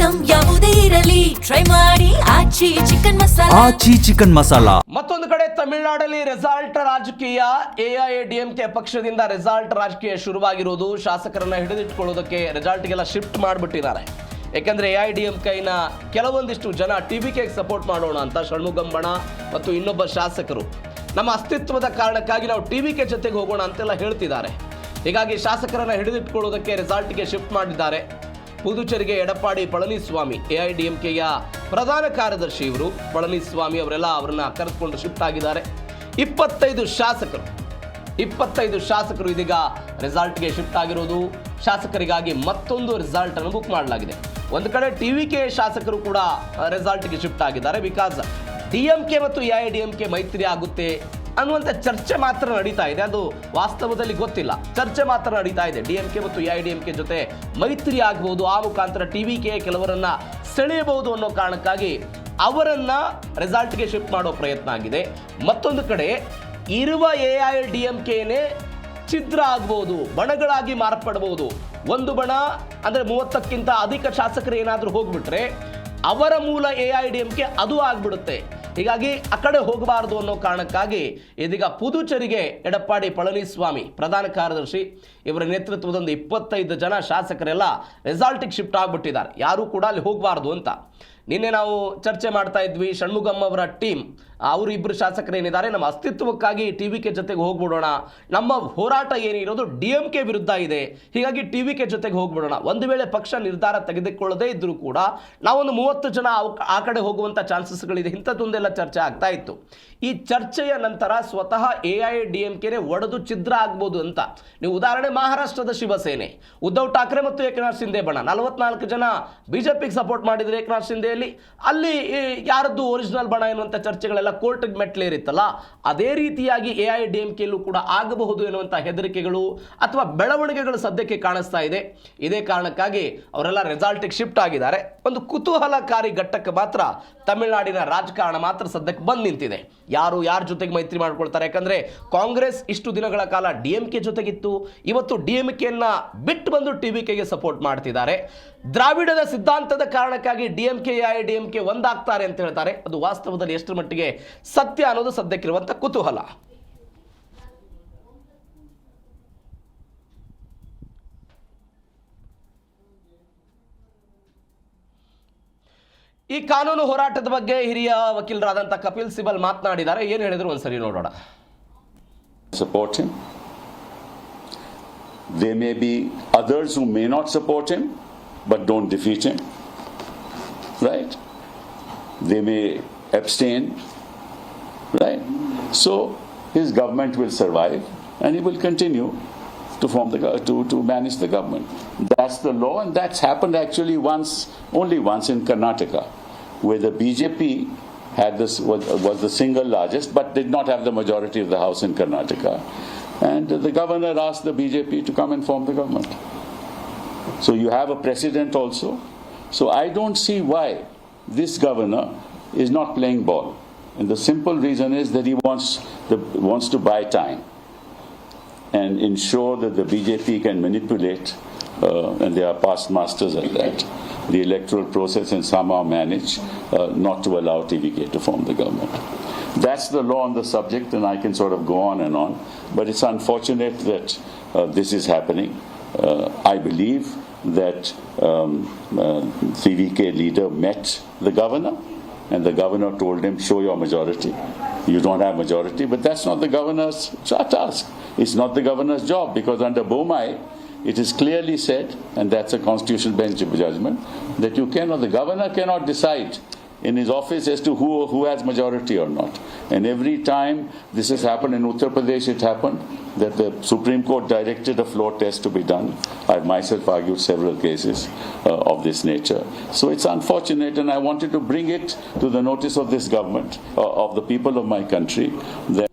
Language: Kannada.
ಐಟಂ ಯಾವುದೇ ಇರಲಿ ಟ್ರೈ ಮಾಡಿ ಆಚಿ ಚಿಕನ್ ಮಸಾಲಾ. ಮತ್ತೊಂದು ಕಡೆ ತಮಿಳುನಾಡಲ್ಲಿ ರೆಸಾರ್ಟ್ ರಾಜಕೀಯ. ಎಐಎಡಿಎಂಕೆ ಪಕ್ಷದಿಂದ ರೆಸಾರ್ಟ್ ರಾಜಕೀಯ ಶುರುವಾಗಿರುವುದು. ಶಾಸಕರನ್ನ ಹಿಡಿದಿಟ್ಕೊಳ್ಳೋದಕ್ಕೆ ರೆಸಾರ್ಟ್ಗೆಲ್ಲ ಶಿಫ್ಟ್ ಮಾಡಿಬಿಟ್ಟಿದ್ದಾರೆ. ಯಾಕಂದ್ರೆ ಎಐಎಡಿಎಂಕೆನ ಕೆಲವೊಂದಿಷ್ಟು ಜನ ಟಿವಿಕೆ ಸಪೋರ್ಟ್ ಮಾಡೋಣ ಅಂತ ಷಣ್ಮುಗಂ ಬಣ ಮತ್ತು ಇನ್ನೊಬ್ಬ ಶಾಸಕರು ನಮ್ಮ ಅಸ್ತಿತ್ವದ ಕಾರಣಕ್ಕಾಗಿ ನಾವು ಟಿವಿಕೆ ಜೊತೆಗೆ ಹೋಗೋಣ ಅಂತೆಲ್ಲ ಹೇಳ್ತಿದ್ದಾರೆ. ಹೀಗಾಗಿ ಶಾಸಕರನ್ನ ಹಿಡಿದಿಟ್ಕೊಳ್ಳೋದಕ್ಕೆ ರೆಸಾರ್ಟ್ಗೆ ಶಿಫ್ಟ್ ಮಾಡಿದ್ದಾರೆ. ಪುದುಚೇರಿಗೆ ಎಡಪ್ಪಾಡಿ ಪಳನಿಸ್ವಾಮಿ ಎಐಎಡಿಎಂಕೆಯ ಪ್ರಧಾನ ಕಾರ್ಯದರ್ಶಿ ಇವರು ಪಳನಿಸ್ವಾಮಿ ಅವರೆಲ್ಲ ಅವರನ್ನ ಕರೆದುಕೊಂಡು ಶಿಫ್ಟ್ ಆಗಿದ್ದಾರೆ. 25 ಶಾಸಕರು ಇದೀಗ ರೆಸಾರ್ಟ್ಗೆ ಶಿಫ್ಟ್ ಆಗಿರೋದು. ಶಾಸಕರಿಗಾಗಿ ಮತ್ತೊಂದು ರೆಸಾರ್ಟ್ ಅನ್ನು ಬುಕ್ ಮಾಡಲಾಗಿದೆ. ಒಂದು ಕಡೆ ಟಿವಿಕೆ ಶಾಸಕರು ಕೂಡ ರೆಸಾರ್ಟ್ಗೆ ಶಿಫ್ಟ್ ಆಗಿದ್ದಾರೆ. ಬಿಕಾಸ್ ಡಿಎಂಕೆ ಮತ್ತು ಎಐಎಡಿಎಂಕೆ ಮೈತ್ರಿ ಆಗುತ್ತೆ ಅನ್ನುವಂಥ ಚರ್ಚೆ ಮಾತ್ರ ನಡೀತಾ ಇದೆ. ಅದು ವಾಸ್ತವದಲ್ಲಿ ಗೊತ್ತಿಲ್ಲ, ಚರ್ಚೆ ಮಾತ್ರ ನಡೀತಾ ಇದೆ. ಡಿಎಂಕೆ ಮತ್ತು ಎಐಎಡಿಎಂಕೆ ಜೊತೆ ಮೈತ್ರಿ ಆಗಬಹುದು, ಆ ಮುಖಾಂತರ ಟಿವಿಕೆ ಕೆಲವರನ್ನ ಸೆಳೆಯಬಹುದು ಅನ್ನೋ ಕಾರಣಕ್ಕಾಗಿ ಅವರನ್ನ ರೆಸಾರ್ಟ್ಗೆ ಶಿಫ್ಟ್ ಮಾಡೋ ಪ್ರಯತ್ನ ಆಗಿದೆ. ಮತ್ತೊಂದು ಕಡೆ ಇರುವ ಎಐಎಡಿಎಂಕೆನೇ ಛಿದ್ರ ಆಗಬಹುದು, ಬಣಗಳಾಗಿ ಮಾರ್ಪಡಬಹುದು. ಒಂದು ಬಣ ಅಂದರೆ 30ಕ್ಕಿಂತ ಅಧಿಕ ಶಾಸಕರು ಏನಾದರೂ ಹೋಗ್ಬಿಟ್ರೆ ಅವರ ಮೂಲ ಎಐಎಡಿಎಂಕೆ ಅದು ಆಗ್ಬಿಡುತ್ತೆ. ಹೀಗಾಗಿ ಆ ಕಡೆ ಹೋಗಬಾರದು ಅನ್ನೋ ಕಾರಣಕ್ಕಾಗಿ ಇದೀಗ ಪುದುಚೇರಿಗೆ ಎಡಪ್ಪಾಡಿ ಪಳನಿಸ್ವಾಮಿ ಪ್ರಧಾನ ಕಾರ್ಯದರ್ಶಿ ಇವರ ನೇತೃತ್ವದೊಂದು 25 ಜನ ಶಾಸಕರೆಲ್ಲ ರೆಸಾರ್ಟಿಗೆ ಶಿಫ್ಟ್ ಆಗಿಬಿಟ್ಟಿದ್ದಾರೆ. ಯಾರೂ ಕೂಡ ಅಲ್ಲಿ ಹೋಗಬಾರ್ದು ಅಂತ. ನಿನ್ನೆ ನಾವು ಚರ್ಚೆ ಮಾಡ್ತಾ ಇದ್ವಿ. ಷಣ್ಮುಗಂ ಅವರ ಟೀಮ್ ಅವರು ಇಬ್ಬರು ಶಾಸಕರೇನಿದ್ದಾರೆ, ನಮ್ಮ ಅಸ್ತಿತ್ವಕ್ಕಾಗಿ ಟಿವಿಕೆ ಜೊತೆಗೆ ಹೋಗ್ಬಿಡೋಣ, ನಮ್ಮ ಹೋರಾಟ ಏನಿರೋದು ಡಿಎಂಕೆ ವಿರುದ್ಧ ಇದೆ, ಹೀಗಾಗಿ ಟಿವಿಕೆ ಜೊತೆಗೆ ಹೋಗ್ಬಿಡೋಣ. ಒಂದು ವೇಳೆ ಪಕ್ಷ ನಿರ್ಧಾರ ತೆಗೆದುಕೊಳ್ಳದೇ ಇದ್ರೂ ಕೂಡ ನಾವೊಂದು 30 ಜನ ಆ ಕಡೆ ಹೋಗುವಂಥ ಚಾನ್ಸಸ್ಗಳಿದೆ. ಇಂಥದ್ದೊಂದೆಲ್ಲ ಚರ್ಚೆ ಆಗ್ತಾ ಇತ್ತು. ಈ ಚರ್ಚೆಯ ನಂತರ ಸ್ವತಃ ಎಐಎಡಿಎಂಕೆನೇ ಒಡೆದು ಛಿದ್ರ ಆಗ್ಬೋದು ಅಂತ. ನೀವು ಉದಾಹರಣೆ ಮಹಾರಾಷ್ಟ್ರದ ಶಿವಸೇನೆ, ಉದ್ಧವ್ ಠಾಕ್ರೆ ಮತ್ತು ಏಕನಾಥ್ ಶಿಂದೆ ಬಣ 44 ಜನ ಬಿಜೆಪಿಗೆ ಸಪೋರ್ಟ್ ಮಾಡಿದರೆ ಏಕನಾಥ್ ಶಿಂದೆಯಲ್ಲಿ ಅಲ್ಲಿ ಯಾರದ್ದು ಒರಿಜಿನಲ್ ಬಣ ಎನ್ನುವಂಥ ಚರ್ಚೆಗಳೆಲ್ಲ ಕೋರ್ಟ್ಗೆ ಮೆಟ್ಲೇರಿತ್ತಲ್ಲ, ಅದೇ ರೀತಿಯಾಗಿ ಎಐಎಡಿಎಂಕೆಯಲ್ಲೂ ಕೂಡ ಆಗಬಹುದು ಎನ್ನುವಂಥ ಹೆದರಿಕೆಗಳು ಅಥವಾ ಬೆಳವಣಿಗೆಗಳು ಸದ್ಯಕ್ಕೆ ಕಾಣಿಸ್ತಾ ಇದೆ. ಇದೇ ಕಾರಣಕ್ಕಾಗಿ ಅವರೆಲ್ಲ ರೆಸಾರ್ಟಿಗೆ ಶಿಫ್ಟ್ ಆಗಿದ್ದಾರೆ. ಒಂದು ಕುತೂಹಲಕಾರಿ ಘಟ್ಟಕ್ಕೆ ಮಾತ್ರ ತಮಿಳುನಾಡಿನ ರಾಜಕಾರಣ ಮಾತ್ರ ಸದ್ಯಕ್ಕೆ ಬಂದು ನಿಂತಿದೆ. ಯಾರು ಯಾರ ಜೊತೆಗೆ ಮೈತ್ರಿ ಮಾಡ್ಕೊಳ್ತಾರೆ? ಯಾಕಂದ್ರೆ ಕಾಂಗ್ರೆಸ್ ಇಷ್ಟು ದಿನಗಳ ಕಾಲ ಡಿಎಂಕೆ ಜೊತೆಗಿತ್ತು, ಇವತ್ತು ಡಿಎಂಕೆಯನ್ನ ಬಿಟ್ಟು ಬಂದು ಟಿವಿಕೆಗೆ ಸಪೋರ್ಟ್ ಮಾಡ್ತಿದ್ದಾರೆ. ದ್ರಾವಿಡದ ಸಿದ್ಧಾಂತದ ಕಾರಣಕ್ಕಾಗಿ ಡಿಎಂಕೆ ಎಐಎಡಿಎಂಕೆ ಒಂದಾಗ್ತಾರೆ ಅಂತ ಹೇಳ್ತಾರೆ. ಅದು ವಾಸ್ತವದಲ್ಲಿ ಎಷ್ಟರ ಮಟ್ಟಿಗೆ ಸತ್ಯ ಅನ್ನೋದು ಸದ್ಯಕ್ಕಿರುವಂಥ ಕುತೂಹಲ. ಈ ಕಾನೂನು ಹೋರಾಟದ ಬಗ್ಗೆ ಹಿರಿಯ ವಕೀಲರಾದಂಥ ಕಪಿಲ್ ಸಿಬಲ್ ಮಾತನಾಡಿದ್ದಾರೆ. ಏನು ಹೇಳಿದ್ರು ಒಂದ್ಸರಿ ನೋಡೋಣ. Support him. There may be others who may not support him but don't defeat him, right? They may abstain, right? So his government will survive and he will continue to form to manage the government. That's the law, and that's happened actually only once in Karnataka, where the BJP had was the single largest but did not have the majority of the house in Karnataka, and the governor asked the BJP to come and form the government. So you have a precedent also. So I don't see why this governor is not playing ball, and the simple reason is that he wants to buy time and ensure that the BJP can manipulate, and they are past masters at that, the electoral process and somehow manage not to allow TVK to form the government. That's the law on the subject, and I can sort of go on and on, but it's unfortunate that this is happening. I believe that TVK leader met the governor, and the governor told him, show your majority. You don't have majority, but that's not the governor's task. It's not the governor's job, because under Bomai, it is clearly said, and that's a constitutional bench judgment, that the governor cannot decide in his office as to who has majority or not. And every time this has happened in Uttar Pradesh, it happened that the Supreme Court directed a floor test to be done. I've myself argued several cases of this nature. So it's unfortunate, and I wanted to bring it to the notice of this government, of the people of my country, that